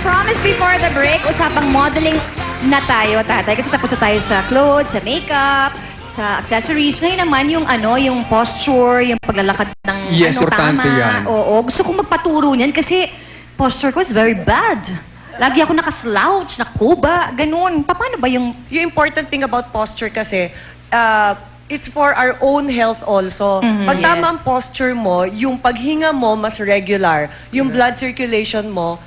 promised before the break, usapang modeling na tayo, tatay. Kasi tapos na tayo sa clothes, sa makeup, sa accessories. Ngayon naman yung yung posture, yung paglalakad ng Yes, importante tama. yan. Oo, gusto kong magpaturo niyan kasi posture ko is very bad. Lagi ako nakaslouch, nakuba, ganun. Paano ba yung... Yung important thing about posture kasi, it's for our own health also. Pag tama ang posture mo, yung paghinga mo mas regular, yung blood circulation mo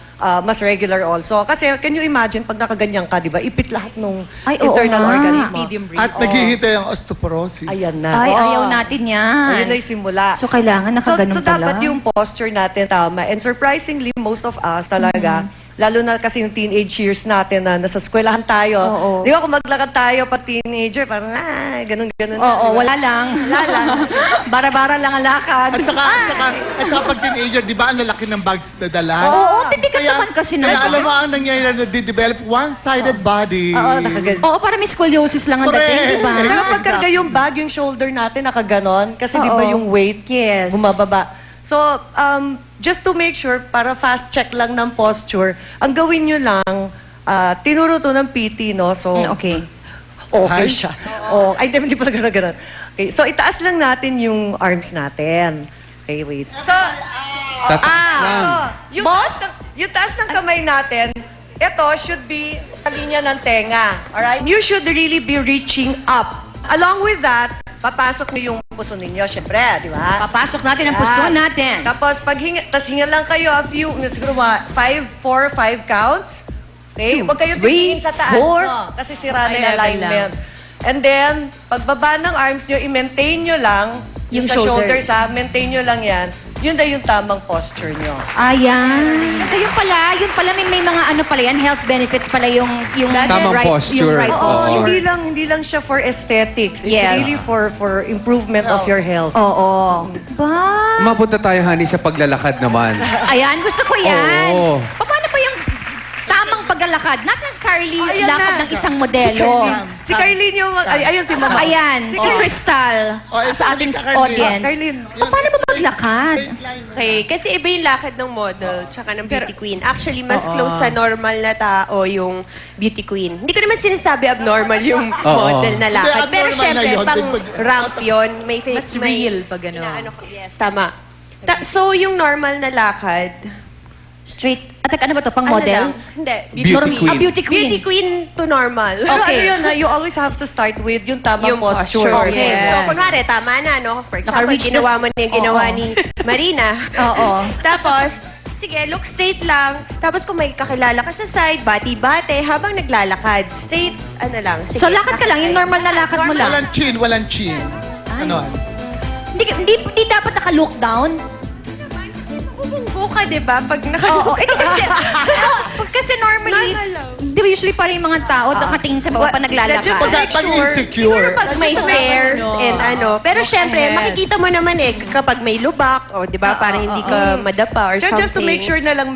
mas regular also. Kasi can you imagine, pag nakaganyan ka, di ba, ipit lahat ng Ay, oo internal nga. organs mo. At naghihintay ang osteoporosis. Ayan na. Ay, Oo. ayaw natin yan. Ayun na yung simula. So, kailangan nakaganon so pala. dapat yung posture natin tama. And surprisingly, most of us talaga, lalo na kasi yung teenage years natin na nasa eskwelahan tayo. Oo. Di ba kung maglakad tayo pag teenager, parang ganun-ganun. Oo, di ba? wala lang. Wala lang. Bara-bara lang ang lakad. At saka pag teenager, di ba ang lalaki ng bags na dala? Oo, bibigat naman kasi Kaya naman. alam mo ang nangyayari na develop one-sided body. Oo, nakaganyan. Oo, para may scoliosis lang ang dating, di ba? Tsaka pagkarga yung bag, yung shoulder natin nakaganon. Kasi di ba Oo. yung weight Yes. bumababa. So, just to make sure, para fast check lang ng posture, ang gawin nyo lang, tinuro to ng PT, no? So, Okay. okay Hi. siya. Oh, ay, hindi pala gano'n. Okay, so itaas lang natin yung arms natin. Okay, wait. So, Tataas lang. ito. Yung taas ng kamay natin, ito should be sa linya ng tenga. Alright? You should really be reaching up. Along with that, papasok nyo yung puso ninyo, syempre, di ba? Papasok natin ang puso natin. Tapos, pag hinga lang kayo a few, siguro mga 5 counts. Okay? Huwag kayo tingin sa taas, 4. no? Kasi sira na yung alignment. And then, pagbaba ng arms nyo, i-maintain nyo lang Yung sa shoulders, shoulders. maintain nyo lang yan. Yun na yung tamang posture nyo. Ayan. So yun pala, may mga pala yan, health benefits pala yung Tamang right, posture. yung right Oo, posture. hindi lang siya for aesthetics. It's Yes. really for improvement of your health. Oo. Ba? Mapunta tayo, honey, sa paglalakad naman. Ayan, gusto ko yan. Oo. Paano ba yung tamang paglalakad? Not necessarily Ayan lakad na. ng isang modelo. Si Kylene yung... ayun si Mama. Ayan, si Crystal sa ating audience. Kylene. Paano ba maglakad? Okay, kasi iba yung lakad ng model tsaka ng beauty queen. Actually, mas close sa normal na tao yung beauty queen. Hindi ko naman sinasabi abnormal yung model na lakad. Hindi, Pero abnormal na syempre, yun. pang ramp yun. May Mas real pag ano. Yes, tama. So, yung normal na lakad, Straight. Ano ba to? Pang ano model? lang? Hindi. Beauty queen. Beauty queen. Beauty queen to normal. Pero Okay. ano yun, you always have to start with yung tamang Yung posture. posture. Okay. So, Yes. kunwari, tama na, no? For example, Naka-reach ginawa this- mo na yung ginawa Oo. ni Marina. Oo. Tapos, sige, look straight lang. Tapos kung may kakilala ka sa side, bati-bate, habang naglalakad, straight, ano lang. Sige, So lakad ka lang, yung normal na lakad mo lang. Walang chin. Ano? Hindi dapat naka-look down. Bumunggo ka, di ba? Pag Oo, nakalook. kasi normally, Normal lang. di ba usually parang yung mga tao nakatingin sa baba pa naglalakad? just to Pag insecure. Pag may stairs and ano. Pero syempre, Yes. makikita mo naman kapag may lubak, o di ba, para hindi ka madapa or Kaya something. just to make sure na lang,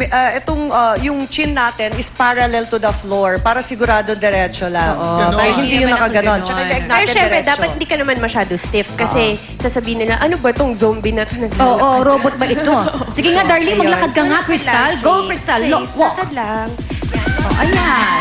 yung chin natin is parallel to the floor para sigurado diretso lang. Ganon. Para hindi Hindi yung naman ako nakaganon. ganon. Tsaka yung leg Pero natin syempre, diretso. dapat hindi ka naman masyado stiff kasi sasabihin nila, ano ba tong zombie na to naglalakad? Oo, robot ba ito? Sige nga, darling, Ayun. maglakad ka So, nga, lakad Crystal. lang, Go, straight. Crystal. Straight, Walk. lakad lang. Oh, ayan.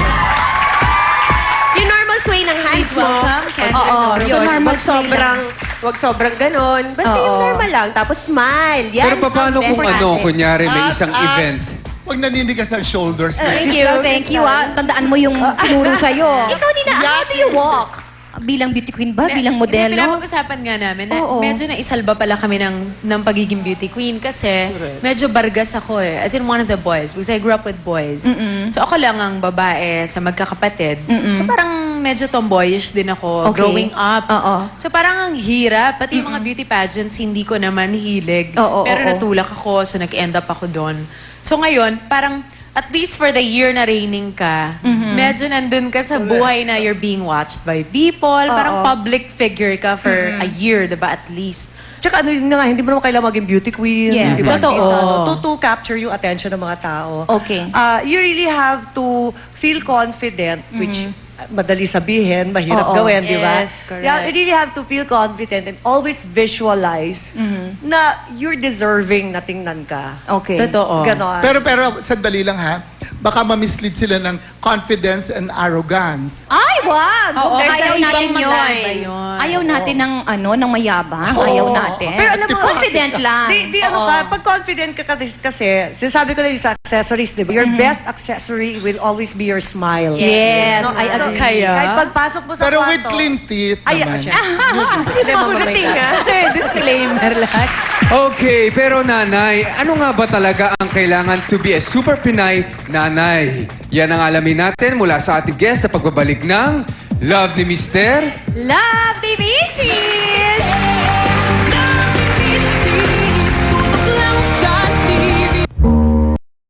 Yung normal sway ng hands Please mo. welcome, Ken. Oo, so Yun, normal sway lang. wag sobrang ganon. Basta yung Oo. normal lang. Tapos smile. Yan. Pero paano ang kung best natin. kunyari may isang event? Pag naninigas ang shoulders mo. Thank Crystal, you, thank you, Crystal. Tandaan mo yung tinuro sa'yo. Ikaw, Nina, how do you walk? Bilang beauty queen ba? Bilang modelo? Pinapag-usapan nga namin na Oo. medyo naisalba pala kami ng pagiging beauty queen kasi medyo bargas ako eh. As in one of the boys because I grew up with boys. So ako lang ang babae sa magkakapatid. So parang medyo tomboyish din ako Okay. growing up. Oo. So parang ang hirap. Pati yung mga beauty pageants, hindi ko naman hilig. Oo, Pero oo. natulak ako, so nag-end up ako doon. So ngayon, parang at least for the year na reigning ka, medyo nandun ka sa buhay na you're being watched by people. Parang public figure ka for a year, diba? At least. Tsaka ano yun nga, hindi mo naman kailangan maging beauty queen. Yes. Di ba? Totoo. At least, to capture yung attention ng mga tao. Okay. You really have to feel confident, which madali sabihin, mahirap Oo. gawin, di ba? Yes, correct. You really have to feel confident and always visualize na you're deserving na tingnan ka. Okay. Totoo. Ganon. Pero sandali lang ha. baka ma-mislead sila ng confidence and arrogance. Ay, wag! Oo, Ayaw sa natin ibang yun. magkaiba yun. Ayaw natin ng, ng mayabang. Ayaw natin. Pero alam mo, confident lang. Di ano ka, pag confident ka kasi, sinasabi ko na yung sa accessories, di ba? Your best accessory will always be your smile. Yes, No? I agree. Kaya? Kahit pagpasok mo sa Pero kwarto. with clean teeth Ay, naman. Sino Pagdating Disclaimer lahat. Okay, pero nanay, ano nga ba talaga ang kailangan to be a super Pinay nanay? Yan ang alamin natin mula sa ating guest sa pagbabalik ng Love ni Mister. Love, baby! Sis!